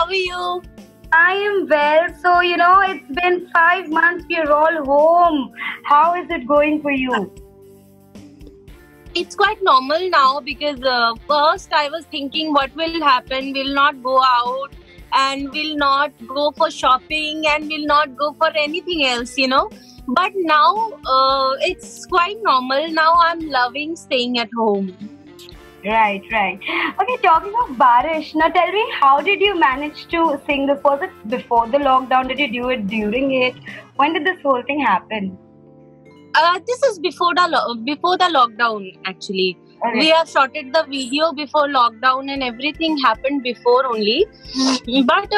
How are you? I am well. So, it's been 5 months. We're all home. How is it going for you? It's quite normal now because first I was thinking what will happen. We'll not go out and we'll not go for shopping and we'll not go for anything else. But now it's quite normal. Now I'm loving staying at home. Right. Okay, talking of Barish, now tell me, how did you manage to sing this? Was it before the lockdown? Did you do it during it? When did this whole thing happen? This is before the lockdown actually. Okay. We have shotted the video before lockdown and everything happened before only. But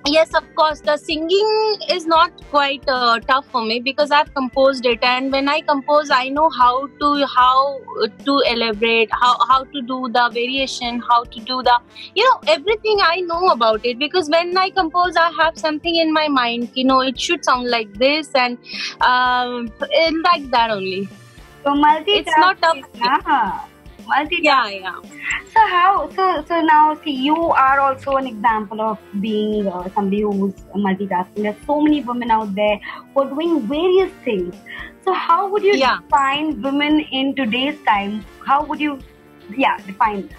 yes, of course, the singing is not quite tough for me because I've composed it, and when I compose, I know how to elaborate, how to do the variation, how to do the everything. I know about it because when I compose, I have something in my mind. It should sound like this and like that only. So multitasking. It's not tough. Multitasking. Yeah. So how? So now, see, you are also an example of being somebody who's multitasking. There's so many women out there who are doing various things. So how would you define women in today's time? How would you, define this?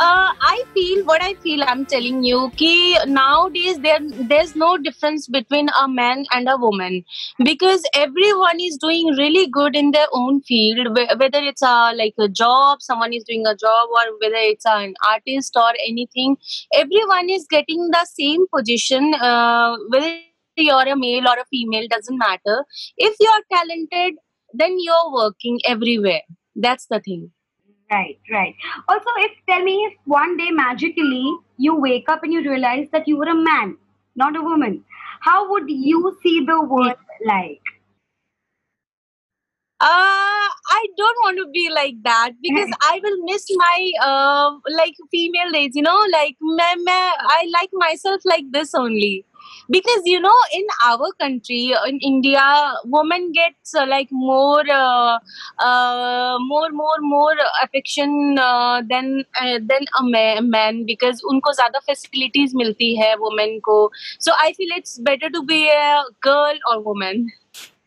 I feel, I'm telling you, ki nowadays there's no difference between a man and a woman because everyone is doing really good in their own field, whether it's like a job, someone is doing a job, or whether it's an artist or anything. Everyone is getting the same position, whether you're a male or a female, doesn't matter. If you're talented, then you're working everywhere. That's the thing. Right. Also, tell me, if one day magically you wake up and you realize that you were a man, not a woman, how would you see the world like? I don't want to be like that because I will miss my like female days. Like I like myself like this only. Because in our country, in India, women gets like more affection than a man because उनको ज़्यादा facilities मिलती है women को. So I feel it's better to be a girl or woman.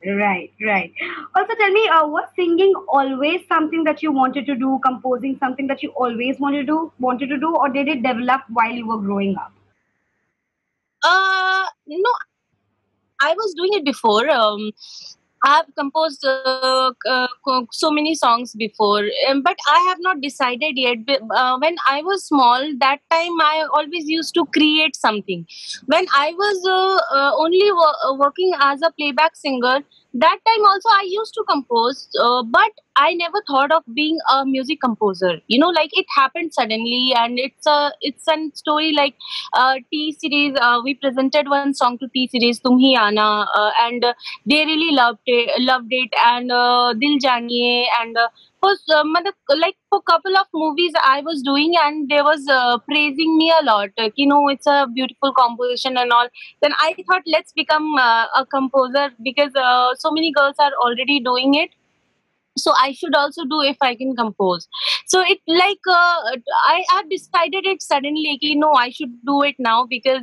Right. Also, tell me, was singing always something that you wanted to do? Composing something that you always wanted to do, or did it develop while you were growing up? No, I was doing it before. I have composed so many songs before, but I have not decided yet. When I was small, that time I always used to create something. When I was only working as a playback singer, that time also I used to compose, but I never thought of being a music composer. Like it happened suddenly, and it's a story like T series. We presented one song to T series, Tum Hi Aana, and they really loved it, and Dil Janiye, and like for couple of movies I was doing, and they was praising me a lot. It's a beautiful composition and all. Then I thought, let's become a composer because so many girls are already doing it. So I should also do if I can compose. So it like I have decided it suddenly कि no, I should do it now because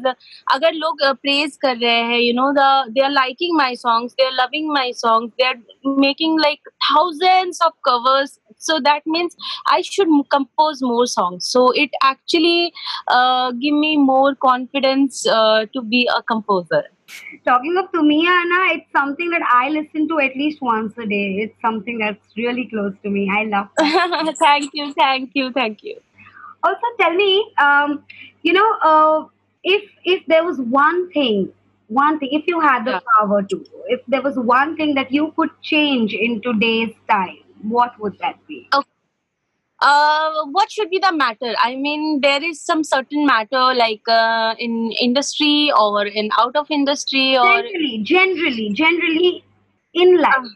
अगर लोग praise कर रहे हैं, they are liking my songs, they are loving my songs, they are making like thousands of covers. So that means I should compose more songs. So it actually give me more confidence to be a composer. Talking of Tum Hi Aana, it's something that I listen to at least once a day. It's something that's really close to me. I love that. Thank you. Also, tell me, if there was one thing, if you had the power to, if there was one thing that you could change in today's time, what would that be? Okay. What should be the matter? I mean, there is some certain matter like in industry or in out of industry or generally in life.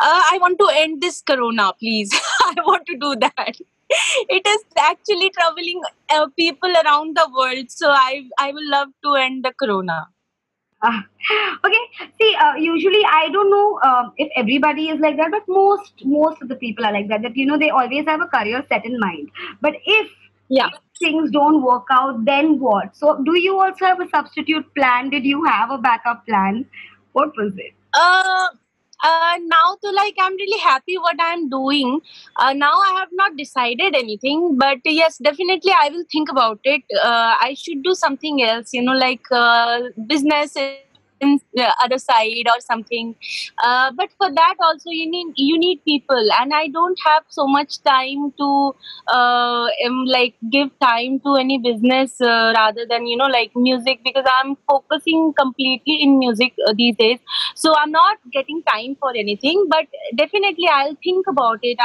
I want to end this corona, please. I want to do that. It is actually troubling people around the world. So I will love to end the corona. Okay. See, usually I don't know if everybody is like that, but most of the people are like that. That they always have a career set in mind. But if Yeah. Things don't work out, then what? So, do you also have a substitute plan? Did you have a backup plan? What was it? Uh, now to like I'm really happy what I'm doing. Now I have not decided anything, but yes, definitely I will think about it. I should do something else, like business in the other side or something. But for that also you need people, and I don't have so much time to like give time to any business rather than like music, because I'm focusing completely in music these days. So I'm not getting time for anything, but definitely I'll think about it.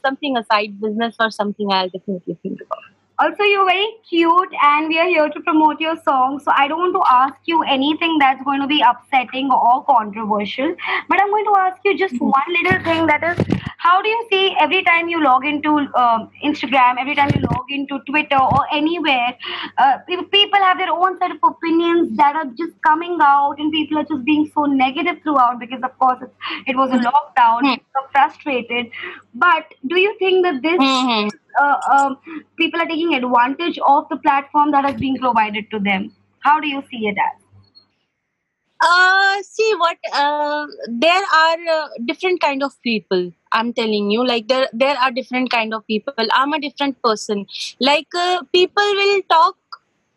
Something aside business or something, I'll definitely think about. Also, you're very cute, and we are here to promote your song. So, I don't want to ask you anything that's going to be upsetting or controversial, but I'm going to ask you just one little thing, that is, how do you see every time you log into Instagram, every time you log into Twitter or anywhere, people have their own set of opinions that are just coming out, and people are just being so negative throughout because, of course, it was a lockdown, people are frustrated. But do you think that this people are taking advantage of the platform that is being provided to them? How do you see it as? See what there are different kind of people. I'm telling you, like there are different kind of people. I'm a different person. Like people will talk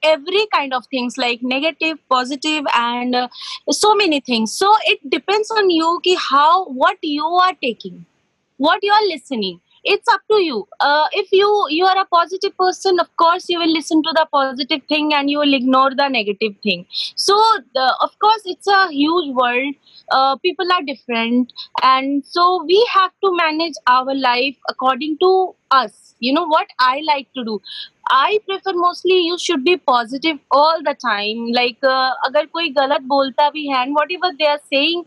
every kind of things, like negative, positive, and so many things. So it depends on you ki how what you are taking, what you are listening. It's up to you. If you are a positive person, of course you will listen to the positive thing and you will ignore the negative thing. So of course it's a huge world. People are different, and so we have to manage our life according to us. You know what I like to do? I prefer mostly you should be positive all the time. Like अगर कोई गलत बोलता भी है and whatever they are saying,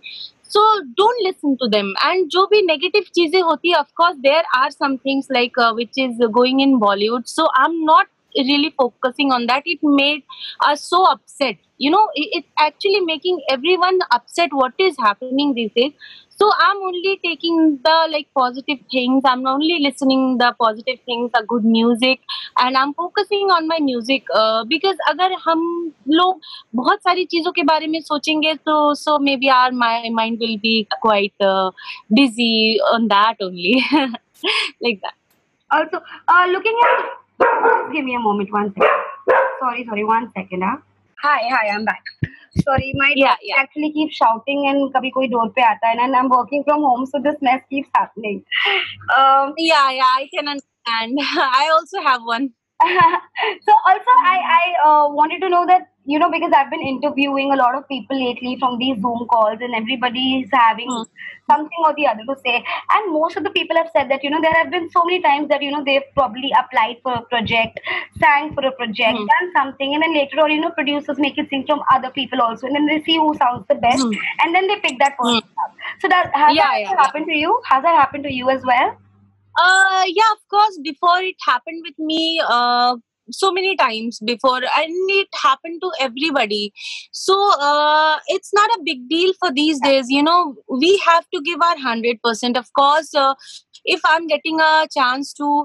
so don't listen to them. And जो भी negative चीजें होती है, of course there are some things like which is going in Bollywood. So I'm not really focusing on that. It made us so upset. It's actually making everyone upset what is happening these days. So I'm only taking the like positive things. I'm only listening the positive things, the good music, and I'm focusing on my music. Because अगर हम लोग बहुत सारी चीजों के बारे में सोचेंगे तो so maybe our mind will be quite busy on that only. Like that. Also, looking at, just give me a moment, one second. Sorry, 1 second. Hi, I'm back. Sorry, my dog actually keeps shouting and kabhi koi door pe aata hai, and I'm working from home, so this mess keeps happening. Yeah, I can understand. I also have one. So also I wanted to know that, because I've been interviewing a lot of people lately from these Zoom calls, and everybody is having something or the other to say, and most of the people have said that there have been so many times that they've probably applied for a project, sang for a project, done something, and then later on producers make it sing from other people also, and then they see who sounds the best, and then they pick that person up. So has that happened to you? Has that happened to you as well? Yeah, of course. Before it happened with me, so many times before, and it happened to everybody. So it's not a big deal for these days. We have to give our 100%. Of course, if I'm getting a chance to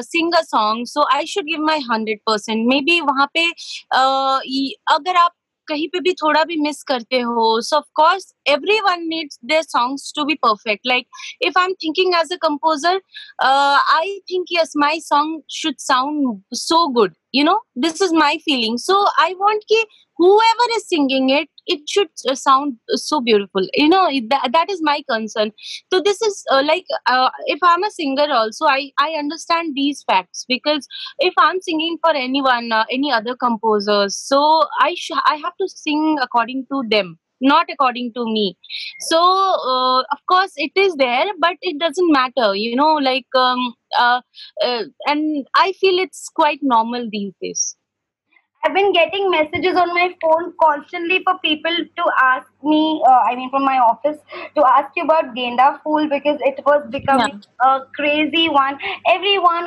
sing a song, so I should give my 100%. Maybe वहाँ पे अगर आप कहीं पे भी थोड़ा भी miss करते हो, so of course everyone needs their songs to be perfect. Like if I'm thinking as a composer, I think yes, my song should sound so good. This is my feeling. So I want ki whoever is singing it, it should sound so beautiful. That is my concern. So this is if I'm a singer also, I understand these facts, because if I'm singing for anyone, any other composers, so I have to sing according to them, not according to me. So of course it is there, but it doesn't matter. And I feel it's quite normal these days. I've been getting messages on my phone constantly for people to ask me, from my office, to ask you about Genda Fool, because it was becoming a crazy one. Everyone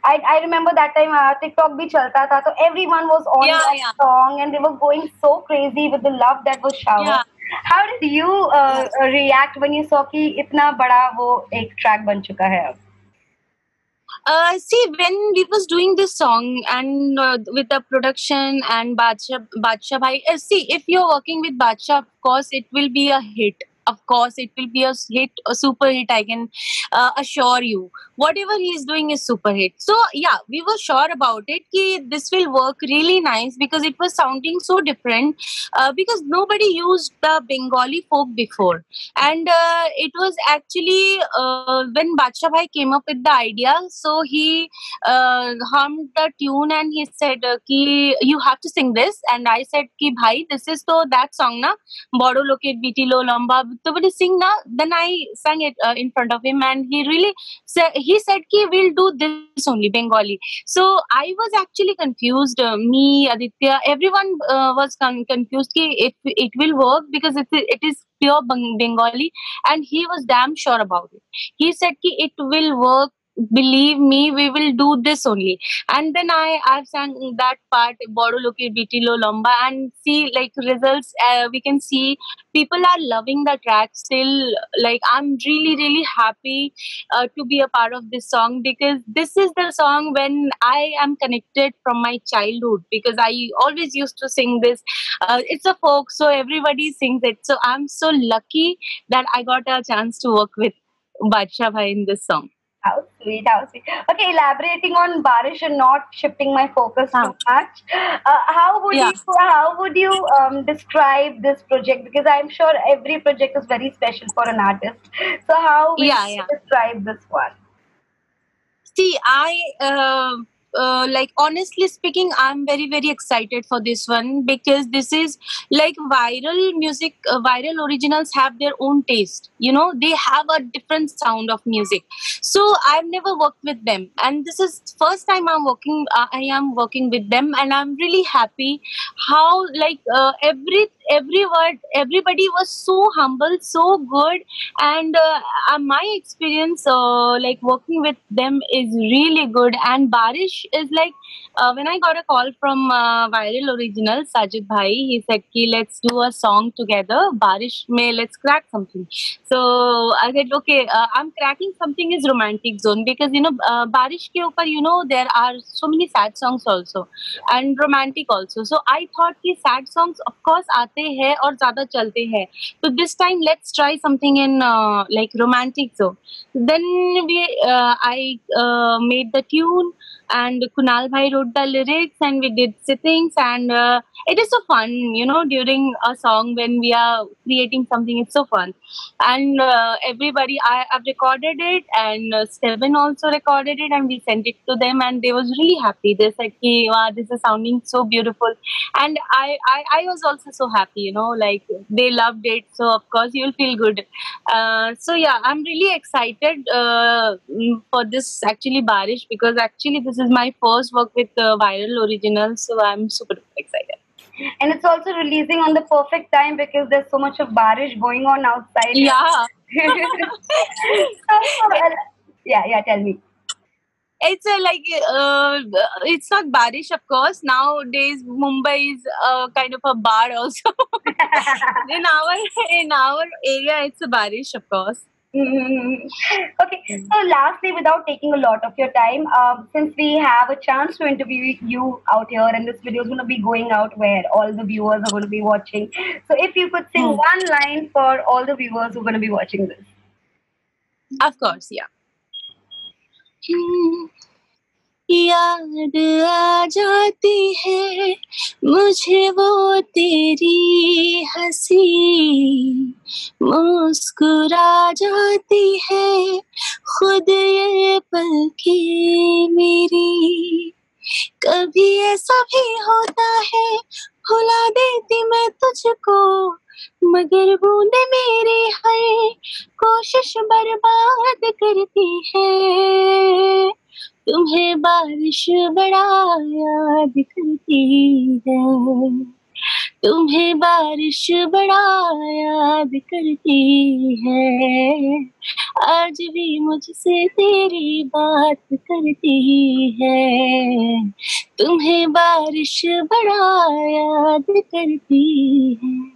I remember that time TikTok bhi chalta tha, so everyone was on that song, and they were going so crazy with the love that was showered. Yeah. How did you react when you saw कि इतना बड़ा वो एक track बन चुका है अब? See, when we was doing this song and with the production and Badshah Bhai, see, if you're working with Badshah, of course, it will be a hit. Of course, it will be a hit, a super hit. I can assure you. Whatever he is doing is super hit. So yeah, we were sure about it. Ki this will work really nice because it was sounding so different. Because nobody used the Bengali folk before, and it was actually when Badsha Bhai came up with the idea, so he hummed the tune and he said ki you have to sing this, and I said ki bhai, this is to that song na, Bodo Loke Biti Lo Lamba, to bole sing na. Then I sang it in front of him, and he said ki we'll do this only Bengali. So I was actually confused. Me, Aditya, everyone was confused ki if it will work because it is pure Bengali, and he was damn sure about it. He said ki it will work. Believe me, we will do this only. And then I've sang that part, Bodo Loke Biti Lo Lamba, and see like results. We can see people are loving the track still. Like I'm really happy to be a part of this song because this is the song when I am connected from my childhood because I always used to sing this. It's a folk, so everybody sings it. So I'm so lucky that I got a chance to work with Badsha Bhai in this song. How sweet, how sweet. Okay, elaborating on Barish and not shifting my focus too much. How would you describe this project? Because I'm sure every project is very special for an artist. So how would you describe this one? See, like honestly speaking, I'm very excited for this one because this is like viral music. Viral originals have their own taste. You know, they have a different sound of music. So I've never worked with them, and this is first time I'm working. I am working with them, and I'm really happy. How like every word, everybody was so humble, so good, and my experience like working with them is really good. And Barish is like when I got a call from Viral Original Sajid Bhai, he said ki let's do a song together, Barish mein let's crack something. So I said okay, I'm cracking something is Romantic Zone because you know Barish ke upar, you know, there are so many sad songs also and romantic also. So I thought ki sad songs of course aate hai aur zyada chalte hai, so this time let's try something in like romantic zone. Then I made the tune, and Kunal Bhai wrote the lyrics, and we did sittings, and it is so fun, you know, during a song when we are creating something, it's so fun. And everybody, I've recorded it, and Steven also recorded it, and we sent it to them, and they was really happy. They said, "Ki, wow, this is sounding so beautiful," and I was also so happy, you know, like they loved it. So of course you'll feel good. So yeah, I'm really excited for this actually Barish because actually this is my first work with Viral Original, so I'm super excited. And it's also releasing on the perfect time because there's so much of Barish going on outside. Yeah. Yeah, tell me. It's it's not Barish, of course. Nowadays, Mumbai is kind of a bar also. in our area, it's a Barish, of course. Okay, so lastly, without taking a lot of your time, since we have a chance to interview you out here, and this video is going to be going out where all the viewers are going to be watching. So, if you could sing one line for all the viewers who are going to be watching this. Of course, yeah. याद आ जाती है मुझे वो तेरी हंसी, मुस्कुरा जाती है खुद ये पलकें मेरी, कभी ऐसा भी होता है भुला देती मैं तुझको, मगर बूंदे मेरी हर कोशिश बर्बाद करती है, तुम्हें बारिश बड़ा याद करती है, तुम्हें बारिश बड़ा याद करती है, आज भी मुझसे तेरी बात करती है, तुम्हें बारिश बड़ा याद करती है.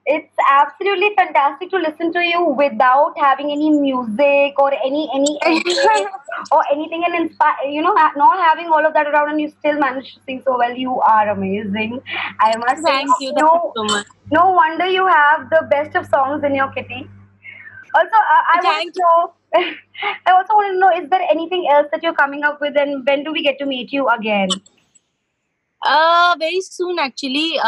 It's absolutely fantastic to listen to you without having any music or any edit or anything, and inspire, not having all of that around, and you still manage to sing so well. You are amazing, I must say. Thank you so much. No wonder you have the best of songs in your kitty. Also, I want Thank to know. I also want to know: is there anything else that you're coming up with, and when do we get to meet you again? Very soon actually.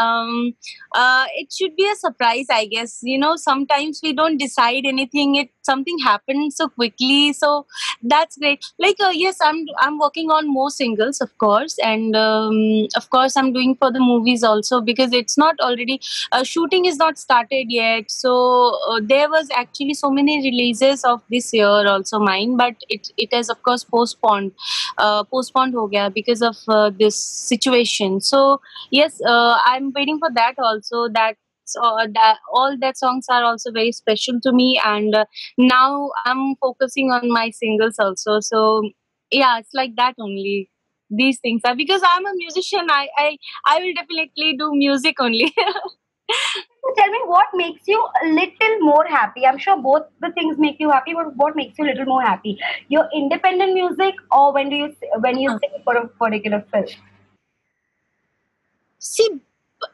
It should be a surprise, I guess. Sometimes we don't decide anything. Something happens so quickly, so that's great. Like, yes, I'm working on more singles, of course, and of course I'm doing for the movies also, because it's not already shooting is not started yet. So there was actually so many releases of this year also mine, but it has of course postponed ho gaya because of this situation. So yes, I'm waiting for that also. That all that songs are also very special to me, and now I'm focusing on my singles also. So yeah, it's like that only. These things are because I'm a musician. I will definitely do music only. Tell me what makes you a little more happy. I'm sure both the things make you happy, but what makes you a little more happy? Your independent music, or when you sing for a particular film? See,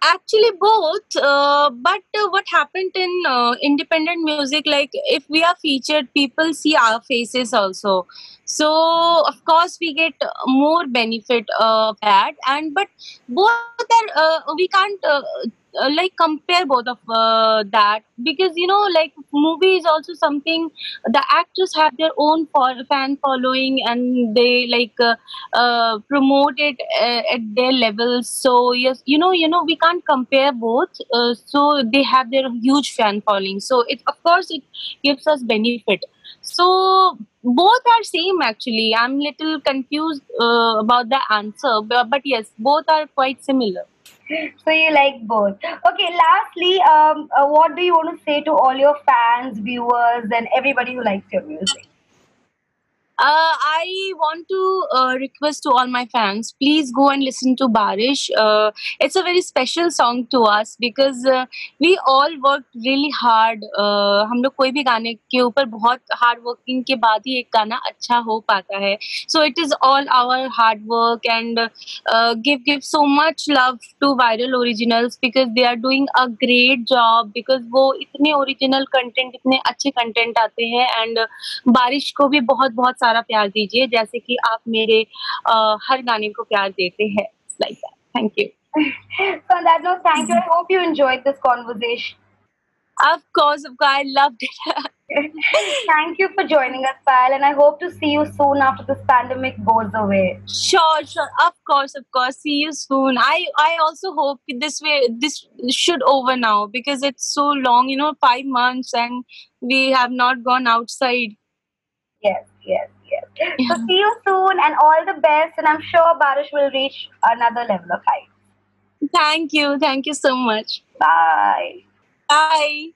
actually both. But what happened in independent music, like if we are featured, people see our faces also. So of course we get more benefit of that. And but both are we can't like compare both of that, because like movie is also something. The actors have their own fan following, and they like promote it at their levels. So yes, we can't compare both. So they have their huge fan following, so it of course it gives us benefit. So both are same actually. I'm little confused about the answer, but yes, both are quite similar. So you like both. Okay, lastly, what do you want to say to all your fans, viewers, and everybody who likes your music? I want to request to all my fans, please go and listen to Barish. It's a very special song to us because we all worked really hard. हम लोग कोई भी गाने के ऊपर बहुत hard working के बाद ही एक गाना अच्छा हो पाता है. So it is all our hard work, and give so much love to Viral Originals because they are doing a great job. Because वो इतने original content, इतने अच्छे content आते हैं, and बारिश को भी बहुत-बहुत सारा प्यार दीजिए, जैसे कि आप मेरे हर गाने को प्यार देते हैं. Like that. Thank you. So on that note, thank you. I hope you enjoyed this conversation. Of course, I loved it. Thank you for joining us, Payal, and I hope to see you soon after this pandemic goes away. Sure. Of course. See you soon. I also hope this should over now, because it's so long, 5 months, and we have not gone outside. Yes. So see you soon, and all the best, and I'm sure Barish will reach another level of height. Thank you so much. Bye. Bye.